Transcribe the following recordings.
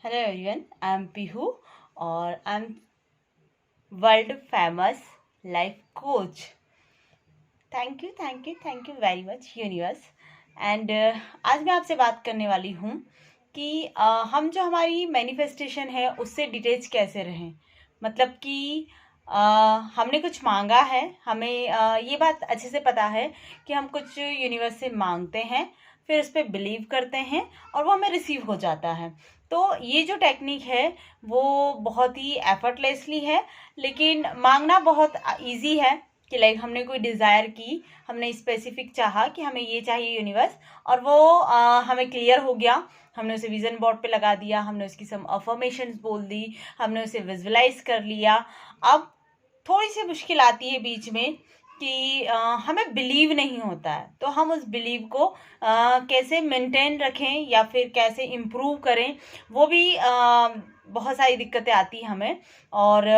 Hello everyone, I am Pihu और I am world famous life coach. Thank you very much universe. And आज मैं आपसे बात करने वाली हूँ कि हम जो हमारी मैनिफेस्टेशन है उससे डिटेच कैसे रहें। मतलब कि हमने कुछ मांगा है, हमें ये बात अच्छे से पता है कि हम कुछ यूनिवर्स से मांगते हैं, फिर उस पर बिलीव करते हैं और वो हमें रिसीव हो जाता है। तो ये जो टेक्निक है वो बहुत ही एफर्टलेसली है, लेकिन मांगना बहुत इजी है। कि लाइक हमने कोई डिज़ायर की, हमने स्पेसिफिक चाहा कि हमें ये चाहिए यूनिवर्स, और वो हमें क्लियर हो गया। हमने उसे विजन बोर्ड पे लगा दिया, हमने उसकी सम अफर्मेशंस बोल दी, हमने उसे विजुअलाइज कर लिया। अब थोड़ी सी मुश्किल आती है बीच में कि हमें बिलीव नहीं होता है, तो हम उस बिलीव को कैसे मेंटेन रखें या फिर कैसे इम्प्रूव करें, वो भी बहुत सारी दिक्कतें आती हैं हमें। और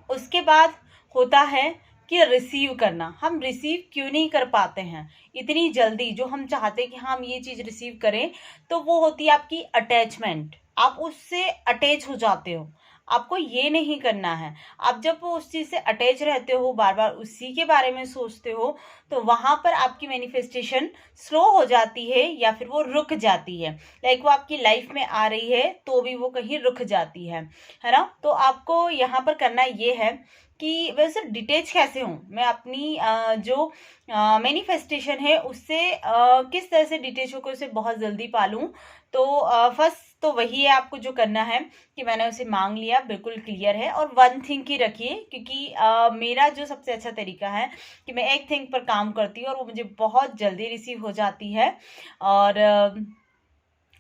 उसके बाद होता है कि रिसीव करना। हम रिसीव क्यों नहीं कर पाते हैं इतनी जल्दी जो हम चाहते हैं कि हम ये चीज़ रिसीव करें? तो वो होती है आपकी अटैचमेंट। आप उससे अटैच हो जाते हो, आपको ये नहीं करना है। आप जब वो उस चीज़ से अटैच रहते हो, बार बार उसी के बारे में सोचते हो, तो वहाँ पर आपकी मैनिफेस्टेशन स्लो हो जाती है या फिर वो रुक जाती है। लाइक वो आपकी लाइफ में आ रही है तो भी वो कहीं रुक जाती है ना। तो आपको यहाँ पर करना ये है कि वैसे डिटेच कैसे हूँ मैं अपनी जो मैनिफेस्टेशन है उससे किस तरह से डिटेच होकर उसे बहुत जल्दी पालूं। तो फर्स्ट तो वही है, आपको जो करना है कि मैंने उसे मांग लिया, बिल्कुल क्लियर है। और वन थिंग ही रखिए, क्योंकि मेरा जो सबसे अच्छा तरीका है कि मैं एक थिंग पर काम करती हूँ और वो मुझे बहुत जल्दी रिसीव हो जाती है। और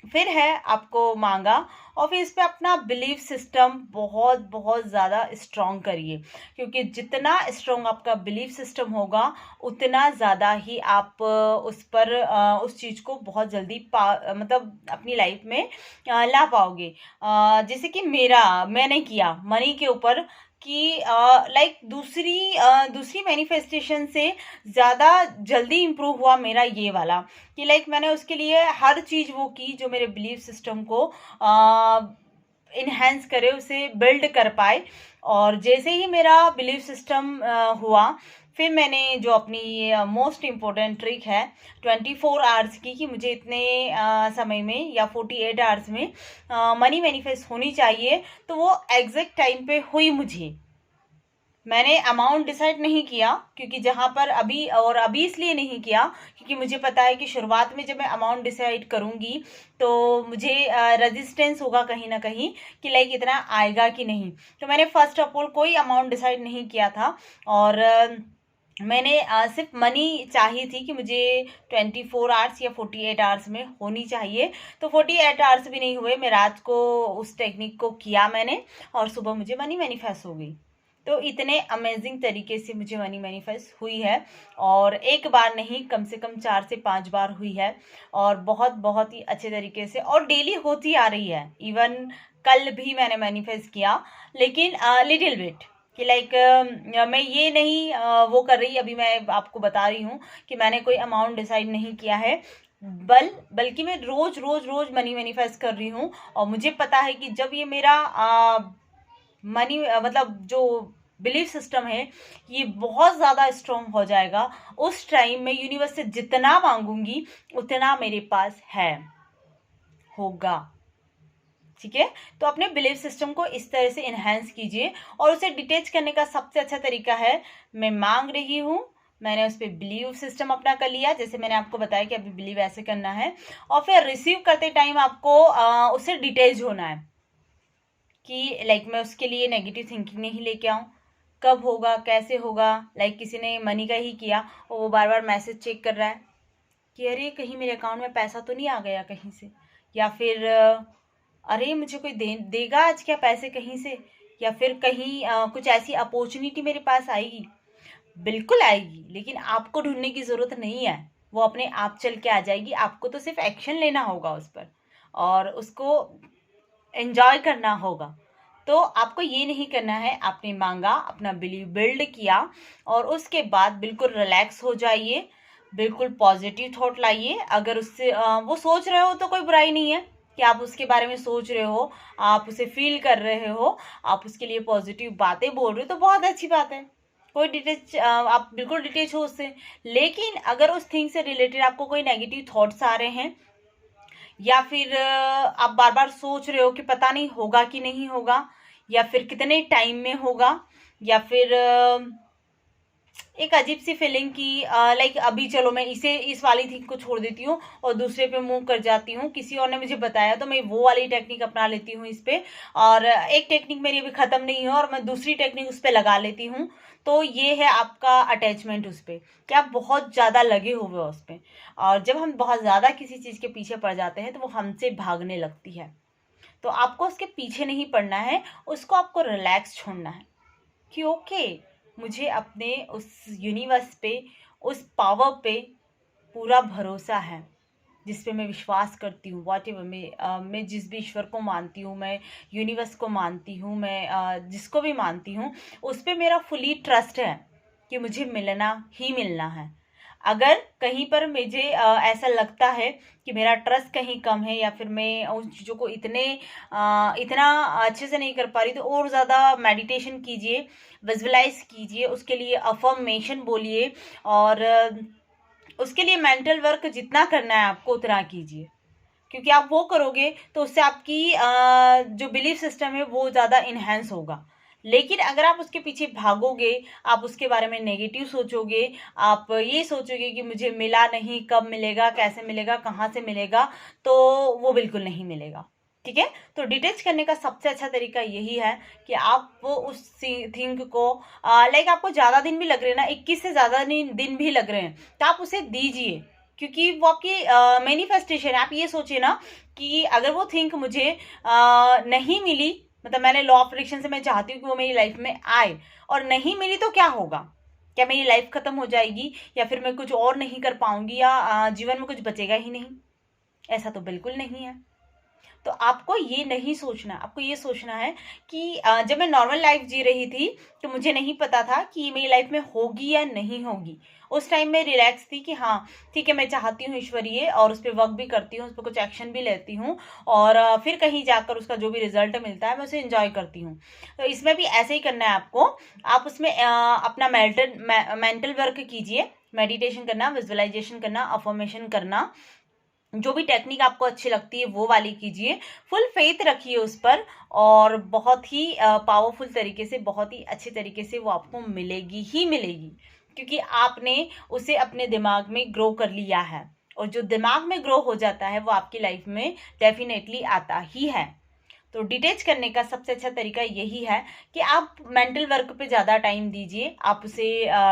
फिर है आपको मांगा, और फिर इस पे अपना बिलीफ सिस्टम बहुत बहुत ज़्यादा स्ट्रॉन्ग करिए, क्योंकि जितना स्ट्रॉन्ग आपका बिलीफ सिस्टम होगा उतना ज़्यादा ही आप उस पर उस चीज़ को बहुत जल्दी मतलब अपनी लाइफ में ला पाओगे। जैसे कि मैंने किया मनी के ऊपर कि लाइक दूसरी मैनिफेस्टेशन से ज़्यादा जल्दी इम्प्रूव हुआ मेरा ये वाला। कि लाइक मैंने उसके लिए हर चीज़ वो की जो मेरे बिलीफ सिस्टम को इन्हेंस करे, उसे बिल्ड कर पाए। और जैसे ही मेरा बिलीफ सिस्टम हुआ, फिर मैंने जो अपनी मोस्ट इम्पोर्टेंट ट्रिक है 24 आवर्स की, कि मुझे इतने समय में या 48 आवर्स में मनी मैनिफेस्ट होनी चाहिए, तो वो एग्जैक्ट टाइम पे हुई मुझे। मैंने अमाउंट डिसाइड नहीं किया, क्योंकि जहाँ पर अभी इसलिए नहीं किया क्योंकि मुझे पता है कि शुरुआत में जब मैं अमाउंट डिसाइड करूँगी तो मुझे रेजिस्टेंस होगा कहीं ना कहीं कि लाइक इतना आएगा कि नहीं। तो मैंने फर्स्ट ऑफ ऑल कोई अमाउंट डिसाइड नहीं किया था, और मैंने सिर्फ मनी चाही थी कि मुझे 24 आवर्स या 48 आवर्स में होनी चाहिए। तो 48 आवर्स भी नहीं हुए, मैं रात को उस टेक्निक को किया मैंने, और सुबह मुझे मनी मैनिफेस्ट हो गई। तो इतने अमेजिंग तरीके से मुझे मनी मैनिफेस्ट हुई है, और एक बार नहीं, कम से कम 4 से 5 बार हुई है, और बहुत बहुत ही अच्छे तरीके से, और डेली होती आ रही है। इवन कल भी मैंने मैनिफेस्ट किया, लेकिन लिटिल बिट कि लाइक मैं ये नहीं वो कर रही, अभी मैं आपको बता रही हूँ कि मैंने कोई अमाउंट डिसाइड नहीं किया है, बल्कि मैं रोज रोज रोज मनी मैनिफेस्ट कर रही हूँ। और मुझे पता है कि जब ये मेरा मनी मतलब जो बिलीफ सिस्टम है ये बहुत ज़्यादा स्ट्रॉन्ग हो जाएगा, उस टाइम मैं यूनिवर्स से जितना मांगूंगी उतना मेरे पास होगा। ठीक है, तो अपने बिलीफ सिस्टम को इस तरह से इन्हेंस कीजिए, और उसे डिटेच करने का सबसे अच्छा तरीका है, मैं मांग रही हूँ, मैंने उस पर बिलीव सिस्टम अपना कर लिया, जैसे मैंने आपको बताया कि अभी बिलीव ऐसे करना है, और फिर रिसीव करते टाइम आपको उससे डिटेच होना है कि लाइक मैं उसके लिए नेगेटिव थिंकिंग नहीं लेके आऊँ। कब होगा, कैसे होगा? लाइक किसी ने मनी का ही किया और वो बार बार मैसेज चेक कर रहा है कि अरे कहीं मेरे अकाउंट में पैसा तो नहीं आ गया कहीं से, या फिर अरे मुझे कोई देगा आज क्या पैसे कहीं से, या फिर कहीं कुछ ऐसी अपॉर्चुनिटी मेरे पास आएगी। बिल्कुल आएगी, लेकिन आपको ढूंढने की ज़रूरत नहीं है, वो अपने आप चल के आ जाएगी। आपको तो सिर्फ एक्शन लेना होगा उस पर, और उसको एंजॉय करना होगा। तो आपको ये नहीं करना है, आपने मांगा, अपना बिलीव बिल्ड किया, और उसके बाद बिल्कुल रिलैक्स हो जाइए, बिल्कुल पॉजिटिव थॉट लाइए। अगर उससे वो सोच रहे हो तो कोई बुराई नहीं है कि आप उसके बारे में सोच रहे हो, आप उसे फील कर रहे हो, आप उसके लिए पॉजिटिव बातें बोल रहे हो, तो बहुत अच्छी बात है। कोई डिटेच आप बिल्कुल डिटेच हो उससे। लेकिन अगर उस थिंग से रिलेटेड आपको कोई नेगेटिव थॉट्स आ रहे हैं, या फिर आप बार बार सोच रहे हो कि पता नहीं होगा कि नहीं होगा, या फिर कितने टाइम में होगा, या फिर एक अजीब सी फीलिंग की लाइक अभी चलो मैं इस वाली थिंग को छोड़ देती हूँ और दूसरे पे मूव कर जाती हूँ, किसी और ने मुझे बताया तो मैं वो वाली टेक्निक अपना लेती हूँ इस पे, और एक टेक्निक मेरी अभी खत्म नहीं है और मैं दूसरी टेक्निक उस पर लगा लेती हूँ। तो ये है आपका अटैचमेंट उस पर, कि आप बहुत ज़्यादा लगे हुए हो उस पर, और जब हम बहुत ज़्यादा किसी चीज़ के पीछे पड़ जाते हैं तो वो हमसे भागने लगती है। तो आपको उसके पीछे नहीं पड़ना है, उसको आपको रिलैक्स छोड़ना है कि ओके, मुझे अपने उस यूनिवर्स पे, उस पावर पे पूरा भरोसा है, जिस पे मैं विश्वास करती हूँ। वॉट एवर मैं जिस भी ईश्वर को मानती हूँ, मैं यूनिवर्स को मानती हूँ, मैं जिसको भी मानती हूँ, उस पे मेरा फुली ट्रस्ट है कि मुझे मिलना ही मिलना है। अगर कहीं पर मुझे ऐसा लगता है कि मेरा ट्रस्ट कहीं कम है, या फिर मैं उन चीज़ों को इतना अच्छे से नहीं कर पा रही, तो और ज़्यादा मेडिटेशन कीजिए, विजुअलाइज कीजिए, उसके लिए अफर्मेशन बोलिए, और उसके लिए मेंटल वर्क जितना करना है आपको उतना कीजिए। क्योंकि आप वो करोगे तो उससे आपकी जो बिलीफ सिस्टम है वो ज़्यादा इन्हेंस होगा। लेकिन अगर आप उसके पीछे भागोगे, आप उसके बारे में नेगेटिव सोचोगे, आप ये सोचोगे कि मुझे मिला नहीं, कब मिलेगा, कैसे मिलेगा, कहाँ से मिलेगा, तो वो बिल्कुल नहीं मिलेगा। ठीक है। तो डिटेच करने का सबसे अच्छा तरीका यही है कि आप वो उस थिंग को लाइक आपको ज़्यादा दिन भी लग रहे हैं ना, 21 से ज़्यादा दिन भी लग रहे हैं, तो आप उसे दीजिए, क्योंकि वो आपकी मैनिफेस्टेशन है। आप ये सोचिए ना कि अगर वो थिंक मुझे नहीं मिली, मतलब मैंने लॉ ऑफ अट्रैक्शन से मैं चाहती हूँ कि वो मेरी लाइफ में आए, और नहीं मिली तो क्या होगा? क्या मेरी लाइफ खत्म हो जाएगी, या फिर मैं कुछ और नहीं कर पाऊंगी, या जीवन में कुछ बचेगा ही नहीं? ऐसा तो बिल्कुल नहीं है। तो आपको ये नहीं सोचना, आपको ये सोचना है कि जब मैं नॉर्मल लाइफ जी रही थी तो मुझे नहीं पता था कि मेरी लाइफ में होगी या नहीं होगी। उस टाइम में रिलैक्स थी कि हाँ ठीक है, मैं चाहती हूँ ईश्वरीय, और उस पर वर्क भी करती हूँ, उस पर कुछ एक्शन भी लेती हूँ, और फिर कहीं जाकर उसका जो भी रिजल्ट मिलता है मैं उसे इंजॉय करती हूँ। तो इसमें भी ऐसे ही करना है आपको। आप उसमें अपना मेंटल वर्क कीजिए, मेडिटेशन करना, विजुअलाइजेशन करना, अफर्मेशन करना, जो भी टेक्निक आपको अच्छी लगती है वो वाली कीजिए। फुल फेथ रखिए उस पर, और बहुत ही पावरफुल तरीके से, बहुत ही अच्छे तरीके से वो आपको मिलेगी ही मिलेगी, क्योंकि आपने उसे अपने दिमाग में ग्रो कर लिया है, और जो दिमाग में ग्रो हो जाता है वो आपकी लाइफ में डेफिनेटली आता ही है। तो डिटेच करने का सबसे अच्छा तरीका यही है कि आप मेंटल वर्क पे ज़्यादा टाइम दीजिए, आप उसे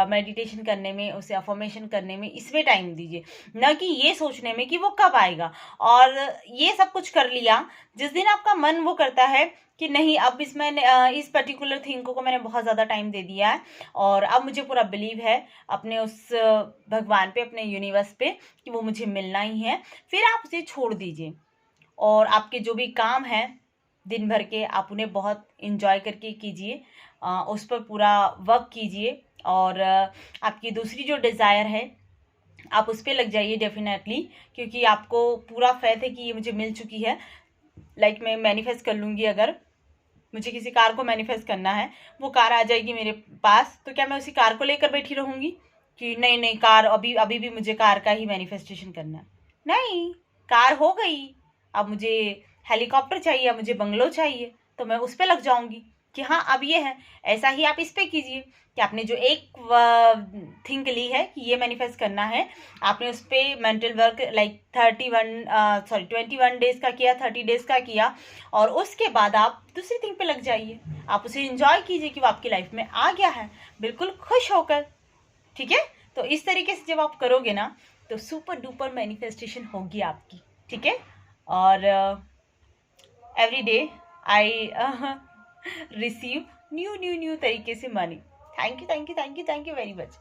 मेडिटेशन करने में, उसे अफर्मेशन करने में, इसमें टाइम दीजिए, न कि ये सोचने में कि वो कब आएगा। और ये सब कुछ कर लिया, जिस दिन आपका मन वो करता है कि नहीं अब इसमें इस पर्टिकुलर थिंग को मैंने बहुत ज़्यादा टाइम दे दिया है, और अब मुझे पूरा बिलीव है अपने उस भगवान पे, अपने यूनिवर्स पे, कि वो मुझे मिलना ही है, फिर आप उसे छोड़ दीजिए। और आपके जो भी काम हैं दिन भर के, आप उन्हें बहुत इंजॉय करके कीजिए, उस पर पूरा वर्क कीजिए, और आपकी दूसरी जो डिज़ायर है आप उस पर लग जाइए डेफिनेटली, क्योंकि आपको पूरा फेथ है कि ये मुझे मिल चुकी है। लाइक मैं मैनिफेस्ट कर लूँगी, अगर मुझे किसी कार को मैनिफेस्ट करना है, वो कार आ जाएगी मेरे पास, तो क्या मैं उसी कार को लेकर बैठी रहूँगी कि नहीं नहीं कार अभी अभी भी मुझे कार का ही मैनिफेस्टेशन करना है? नहीं, कार हो गई, अब मुझे हेलीकॉप्टर चाहिए, अब मुझे बंगलो चाहिए, तो मैं उस पर लग जाऊंगी कि हाँ अब ये है। ऐसा ही आप इस पे कीजिए कि आपने जो एक थिंक ली है कि ये मैनिफेस्ट करना है, आपने उस पर मेंटल वर्क लाइक 21 डेज का किया, 30 डेज का किया, और उसके बाद आप दूसरी थिंग पे लग जाइए, आप उसे इंजॉय कीजिए कि वो आपकी लाइफ में आ गया है, बिल्कुल खुश होकर। ठीक है। तो इस तरीके से जब आप करोगे ना, तो सुपर डुपर मैनिफेस्टेशन होगी आपकी। ठीक है। और every day I receive new new new तरीके से money. Thank you thank you thank you thank you very much.